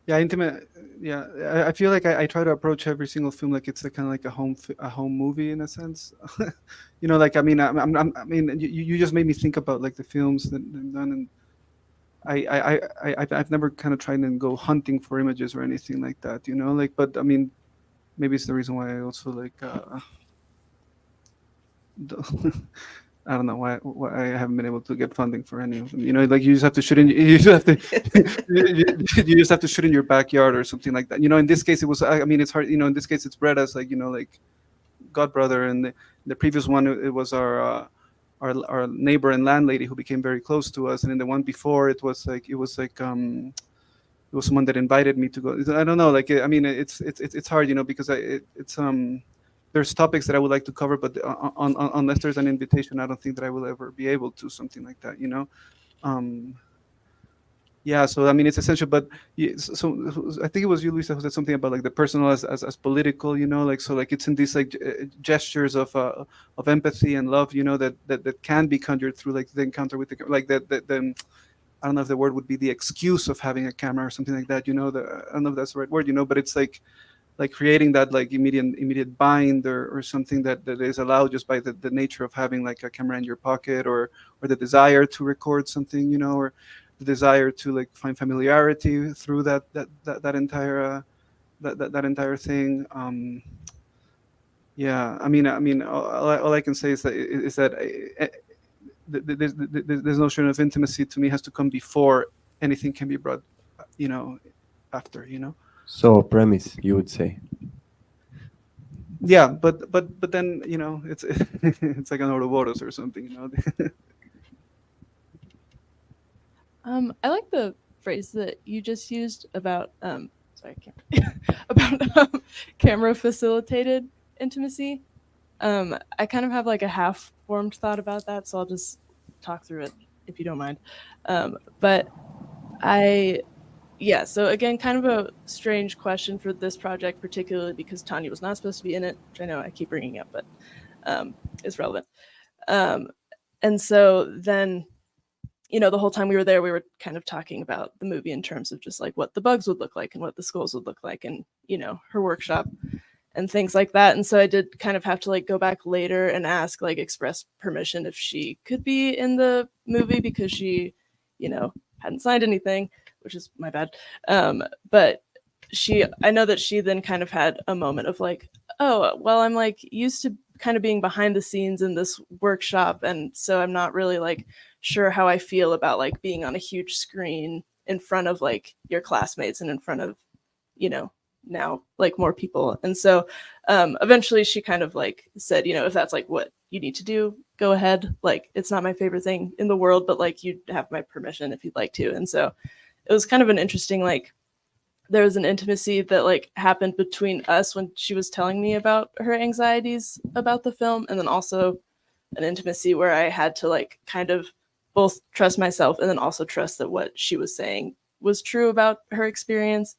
yeah, intimate. Yeah, I feel like I try to approach every single film like it's kind of like a home movie in a sense. You know, like I mean, I mean, you just made me think about like the films that I've done, and I've never kind of tried to go hunting for images or anything like that. You know, like, but I mean, maybe it's the reason why I also like. I don't know why I haven't been able to get funding for any of them. You know, like you just have to shoot in. You just have to. You just have to shoot in your backyard or something like that. You know, in this case, it was. I mean, it's hard. You know, in this case, it's bred as like, you know, like godbrother, and the previous one it was our neighbor and landlady who became very close to us, and in the one before it was like it was someone that invited me to go. I don't know. Like I mean, it's hard, you know, because there's topics that I would like to cover, but unless there's an invitation, I don't think that I will ever be able to, something like that, you know? yeah, so I mean it's essential, but so I think it was you, Luisa, who said something about like the personal as political, you know, like so like it's in these like gestures of empathy and love, you know, that can be conjured through like the encounter with the like the I don't know if the word would be the excuse of having a camera or something like that, you know, I don't know if that's the right word, you know, but it's like creating that like immediate bind or something that is allowed just by the nature of having like a camera in your pocket or the desire to record something, you know, or the desire to like find familiarity through that entire that entire thing. Yeah, I mean, all I can say is that this notion of intimacy to me has to come before anything can be brought, you know, after, you know. So premise, you would say. Yeah, but then, you know, it's it's like an Ouroboros or something, you know. I like the phrase that you just used about sorry, I can't about camera facilitated intimacy. I kind of have like a half formed thought about that, so I'll just talk through it if you don't mind. But I yeah, so again, kind of a strange question for this project, particularly because Tanya was not supposed to be in it, which I know I keep bringing up, but is relevant. Um, and so then, you know, the whole time we were there, we were kind of talking about the movie in terms of just like what the bugs would look like and what the skulls would look like, and you know, her workshop and things like that. And so I did kind of have to like go back later and ask, like, express permission if she could be in the movie because she, you know, hadn't signed anything, which is my bad. But I know that she then kind of had a moment of like, oh, well, I'm like used to kind of being behind the scenes in this workshop. And so I'm not really like sure how I feel about like being on a huge screen in front of like your classmates and in front of, you know, now like more people. And so eventually she kind of like said, you know, if that's like what you need to do, go ahead. Like, it's not my favorite thing in the world, but like you'd have my permission if you'd like to. And so it was kind of an interesting, like, there was an intimacy that like happened between us when she was telling me about her anxieties about the film, and then also an intimacy where I had to like kind of both trust myself and then also trust that what she was saying was true about her experience.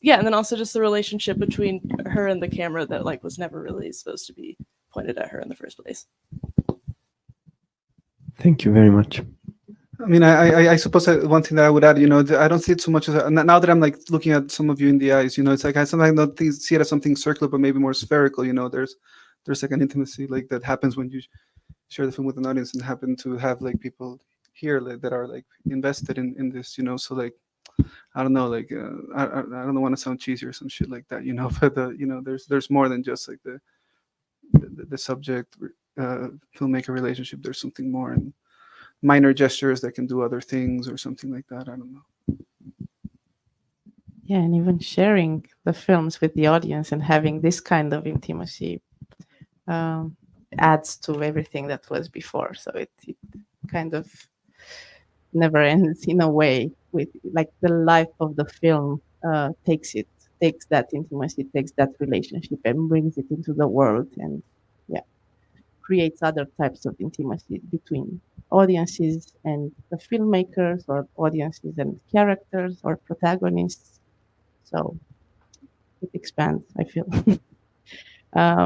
Yeah, and then also just the relationship between her and the camera that like was never really supposed to be pointed at her in the first place. Thank you very much. I mean, I suppose one thing that I would add, you know, I don't see it so much as now that I'm like looking at some of you in the eyes, you know, it's like I sometimes don't see it as something circular, but maybe more spherical. You know, there's like an intimacy like that happens when you share the film with an audience and happen to have like people here like, that are like invested in this, you know. So like, I don't know, like I don't want to sound cheesy or some shit like that, you know, but you know, there's more than just like the subject filmmaker relationship. There's something more, and minor gestures that can do other things or something like that. I don't know. Yeah, and even sharing the films with the audience and having this kind of intimacy adds to everything that was before. So it kind of never ends in a way. With like the life of the film takes that intimacy, takes that relationship, and brings it into the world, and yeah, creates other types of intimacy between audiences and the filmmakers, or audiences and characters or protagonists. So it expands, I feel.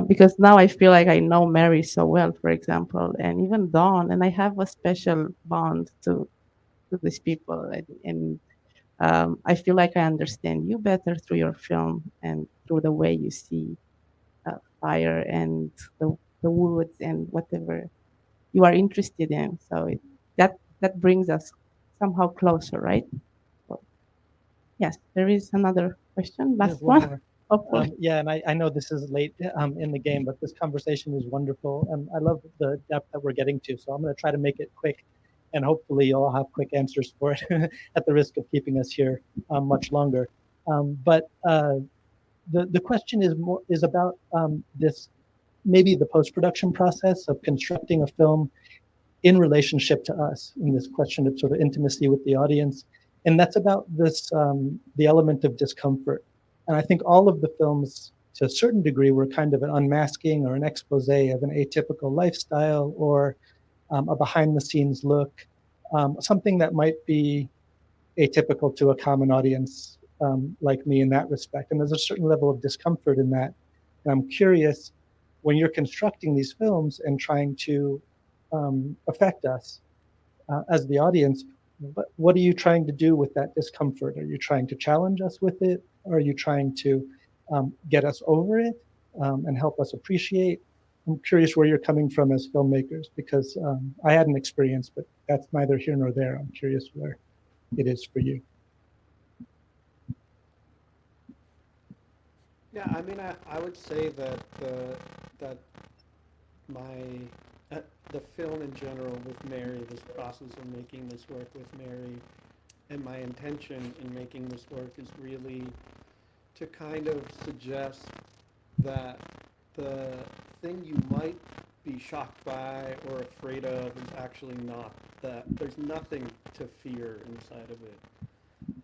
Because now I feel like I know Mary so well, for example, and even Dawn, and I have a special bond to these people, and I feel like I understand you better through your film and through the way you see fire and the woods and whatever you are interested in. So that brings us somehow closer, right? So, yes, there is another question. Last one one. more. Of course. Yeah, and I know this is late in the game, but this conversation is wonderful, and I love the depth that we're getting to. So I'm going to try to make it quick, and hopefully you'll all have quick answers for it, at the risk of keeping us here much longer. But the question is about this, maybe the post-production process of constructing a film in relationship to us, in this question of sort of intimacy with the audience. And that's about this, the element of discomfort. And I think all of the films, to a certain degree, were kind of an unmasking or an expose of an atypical lifestyle, or a behind the scenes look, something that might be atypical to a common audience like me in that respect. And there's a certain level of discomfort in that. And I'm curious, when you're constructing these films and trying to affect us as the audience, what are you trying to do with that discomfort? Are you trying to challenge us with it? Or are you trying to get us over it and help us appreciate? I'm curious where you're coming from as filmmakers, because I had an experience, but that's neither here nor there. I'm curious where it is for you. Yeah, I mean, I would say that that my the film in general with Mary, this process of making this work with Mary, and my intention in making this work is really to kind of suggest that the thing you might be shocked by or afraid of is actually not that. There's nothing to fear inside of it.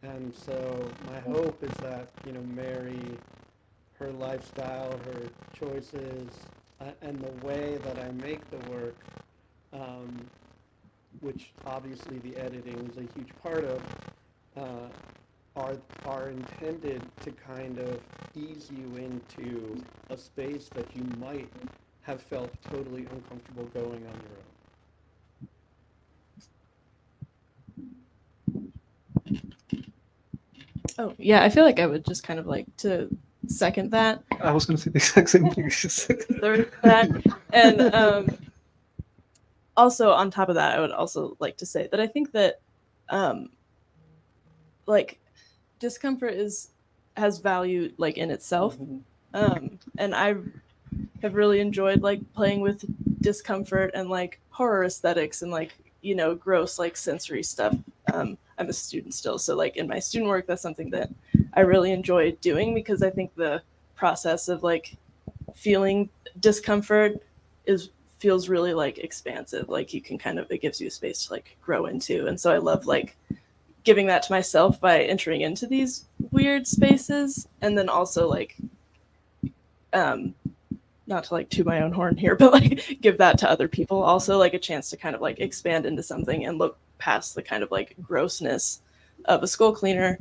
And so my hope is that, you know, Mary, her lifestyle, her choices, and the way that I make the work, which obviously the editing is a huge part of, are intended to kind of ease you into a space that you might have felt totally uncomfortable going on your own. Oh, yeah, I feel like I would just kind of like to second that. I was going to say the exact same thing. Third that. And also on top of that, I would also like to say that I think that like discomfort has value like in itself. And I have really enjoyed like playing with discomfort and like horror aesthetics and like, you know, gross like sensory stuff. I'm a student still, so like in my student work, that's something that I really enjoy doing, because I think the process of like feeling discomfort feels really like expansive. Like you can kind of, it gives you a space to like grow into. And so I love like giving that to myself by entering into these weird spaces, and then also like not to like toot my own horn here, but like give that to other people also, like a chance to kind of like expand into something and look past the kind of like grossness of a skull cleaner,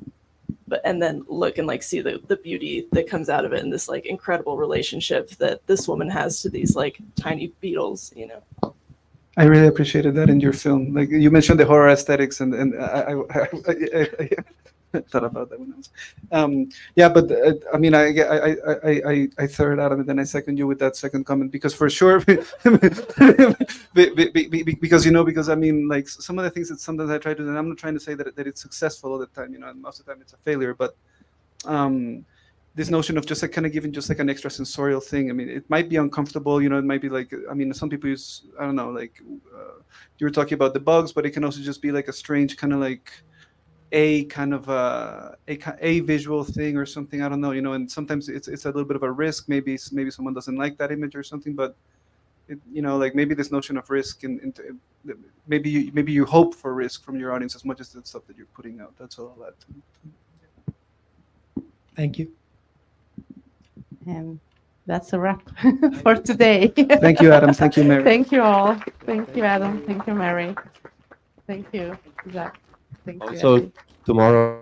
but and then look and like see the beauty that comes out of it, and this like incredible relationship that this woman has to these like tiny beetles, you know. I really appreciated that in your film. Like you mentioned the horror aesthetics, and I thought about that when I was, yeah. But I mean, I third Adam, and then I second you with that second comment, because for sure, because you know, because I mean, like some of the things that sometimes I try to do, and I'm not trying to say that it's successful all the time, you know, and most of the time it's a failure, but this notion of just like kind of giving just like an extra sensorial thing. I mean, it might be uncomfortable, you know, it might be like, I mean, some people use, I don't know, like you were talking about the bugs, but it can also just be like a strange kind of like a kind of a visual thing or something. I don't know, you know, and sometimes it's a little bit of a risk. Maybe someone doesn't like that image or something, but it, you know, like maybe this notion of risk and maybe you hope for risk from your audience as much as the stuff that you're putting out. That's all that. Thank you. And that's a wrap for today. Thank you, Adam. Thank you, Mary. Thank you all. Thank you, Adam. Thank you, Mary. Thank you, Zach. Thank you. Also, Eddie. tomorrow